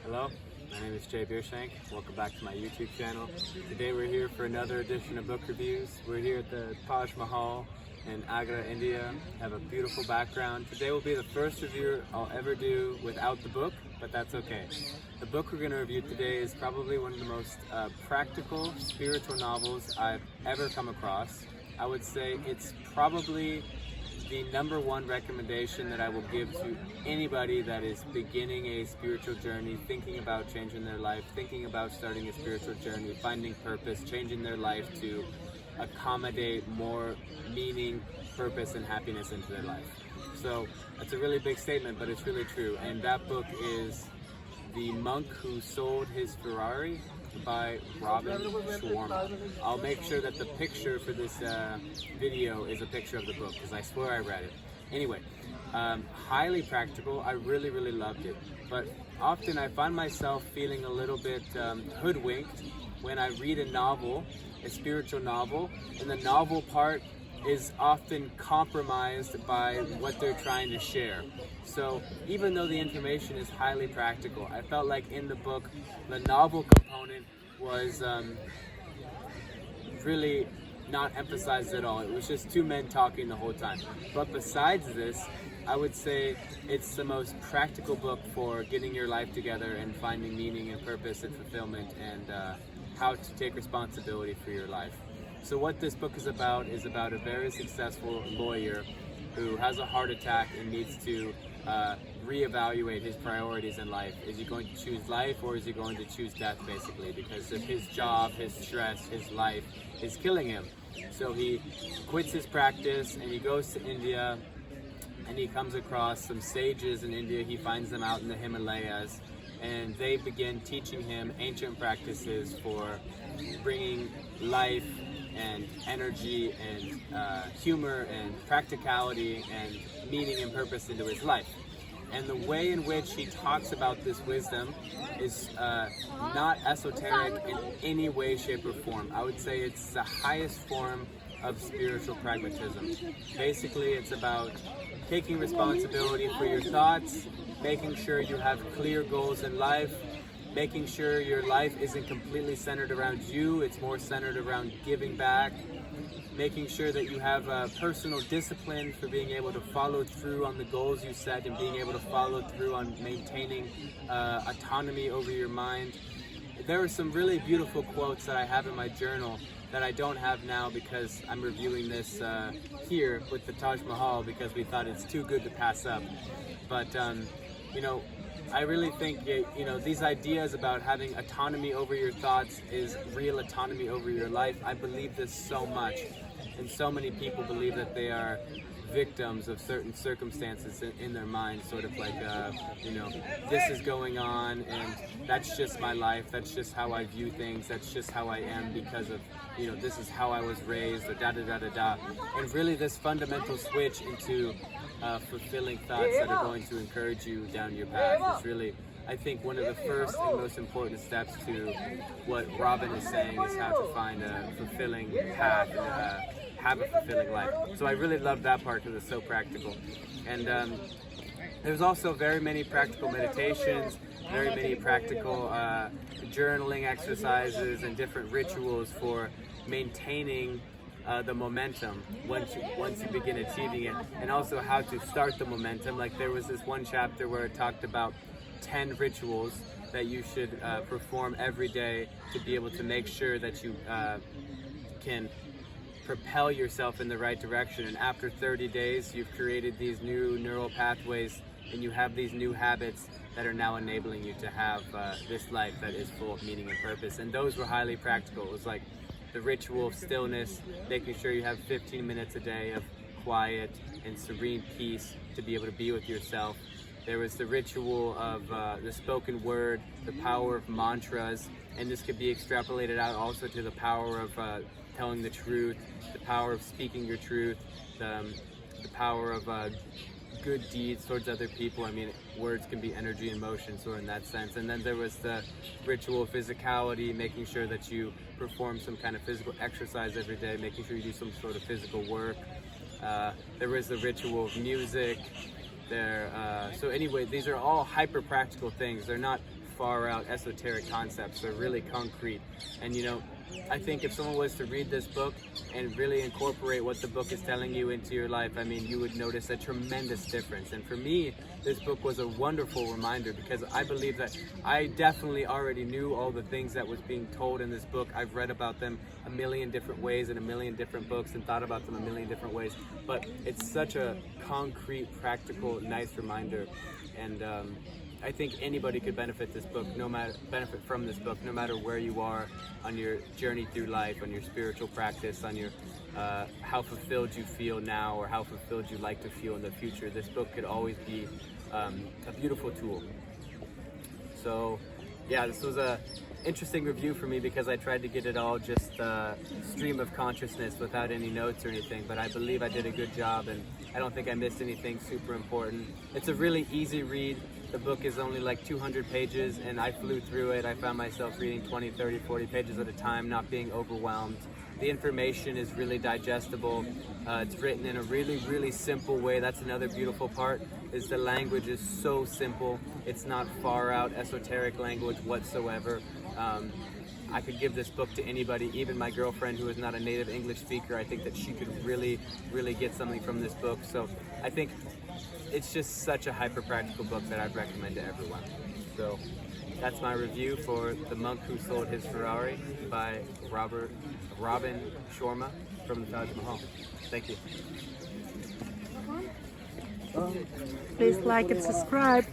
Hello, my name is Jay Beershank. Welcome back to my YouTube channel. Today we're here for another edition of book reviews. We're here at the Taj Mahal in Agra, India. Have a beautiful background. Today will be the first review I'll ever do without the book, but that's okay. The book we're going to review today is probably one of the most practical spiritual novels I've ever come across. I would say it's probably the number one recommendation that I will give to anybody that is beginning a spiritual journey, thinking about changing their life, thinking about starting a spiritual journey, finding purpose, changing their life to accommodate more meaning, purpose, and happiness into their life. So that's a really big statement, but it's really true. And that book is The Monk Who Sold His Ferrari by Sharma. I'll make sure that the picture for this video is a picture of the book because I swear I read it. Anyway, highly practical. I really loved it. But often I find myself feeling a little bit hoodwinked when I read a novel, a spiritual novel, and the novel part is often compromised by what they're trying to share. So even though the information is highly practical, I felt like in the book, the novel component was really not emphasized at all. It was just two men talking the whole time. But besides this, I would say it's the most practical book for getting your life together and finding meaning and purpose and fulfillment and how to take responsibility for your life. So what this book is about a very successful lawyer who has a heart attack and needs to reevaluate his priorities in life. Is he going to choose life or is he going to choose death, basically? Because of his job, his stress, his life is killing him. So he quits his practice and he goes to India and he comes across some sages in India. He finds them out in the Himalayas and they begin teaching him ancient practices for bringing life and energy and humor and practicality and meaning and purpose into his life. And the way in which he talks about this wisdom is not esoteric in any way, shape, or form. I would say it's the highest form of spiritual pragmatism. Basically, it's about taking responsibility for your thoughts, making sure you have clear goals in life, making sure your life isn't completely centered around you, it's more centered around giving back, making sure that you have personal discipline for being able to follow through on the goals you set and being able to follow through on maintaining autonomy over your mind. There are some really beautiful quotes that I have in my journal that I don't have now because I'm reviewing this here with the Taj Mahal because we thought it's too good to pass up. But you know, I really think, these ideas about having autonomy over your thoughts is real autonomy over your life. I believe this so much, and so many people believe that they are victims of certain circumstances in their mind, sort of like, this is going on, and that's just my life, that's just how I view things, that's just how I am because of, this is how I was raised, or da-da-da-da-da. And really this fundamental switch into fulfilling thoughts that are going to encourage you down your path is really, I think, one of the first and most important steps to what Robin is saying is how to find a fulfilling path and have a fulfilling life. So I really love that part because it's so practical. And there's also very many practical meditations, very many practical journaling exercises and different rituals for maintaining the momentum once you begin achieving it, and also how to start the momentum. Like there was this one chapter where it talked about 10 rituals that you should perform every day to be able to make sure that you can propel yourself in the right direction. And after 30 days, you've created these new neural pathways and you have these new habits that are now enabling you to have this life that is full of meaning and purpose. And those were highly practical. It was like the ritual of stillness, making sure you have 15 minutes a day of quiet and serene peace to be able to be with yourself. There was the ritual of the spoken word, the power of mantras, and this could be extrapolated out also to the power of telling the truth, the power of speaking your truth, the power of good deeds towards other people. I mean, words can be energy and motion, so in that sense. And then there was the ritual of physicality, making sure that you perform some kind of physical exercise every day, making sure you do some sort of physical work. There was the ritual of music. So anyway, these are all hyper practical things. They're not far out esoteric concepts. They're really concrete. And you know, I think if someone was to read this book and really incorporate what the book is telling you into your life, I mean, you would notice a tremendous difference. And for me, this book was a wonderful reminder, because I believe that I definitely already knew all the things that was being told in this book. I've read about them a million different ways in a million different books and thought about them a million different ways. But it's such a concrete, practical, nice reminder. And I think anybody could benefit from this book, no matter where you are on your journey through life, on your spiritual practice, on your how fulfilled you feel now or how fulfilled you'd like to feel in the future. This book could always be a beautiful tool. So yeah, this was a interesting review for me, because I tried to get it all just stream of consciousness without any notes or anything, but I believe I did a good job, and I don't think I missed anything super important. It's a really easy read. The book is only like 200 pages, and I flew through it. I found myself reading 20, 30, 40 pages at a time, not being overwhelmed. The information is really digestible. It's written in a really, really simple way. That's another beautiful part, is the language is so simple. It's not far out esoteric language whatsoever. I could give this book to anybody, even my girlfriend who is not a native English speaker. I think that she could really, really get something from this book. So I think it's just such a hyper practical book that I'd recommend to everyone. So that's my review for The Monk Who Sold His Ferrari by Robin Sharma from the Taj Mahal. Thank you. Please like and subscribe.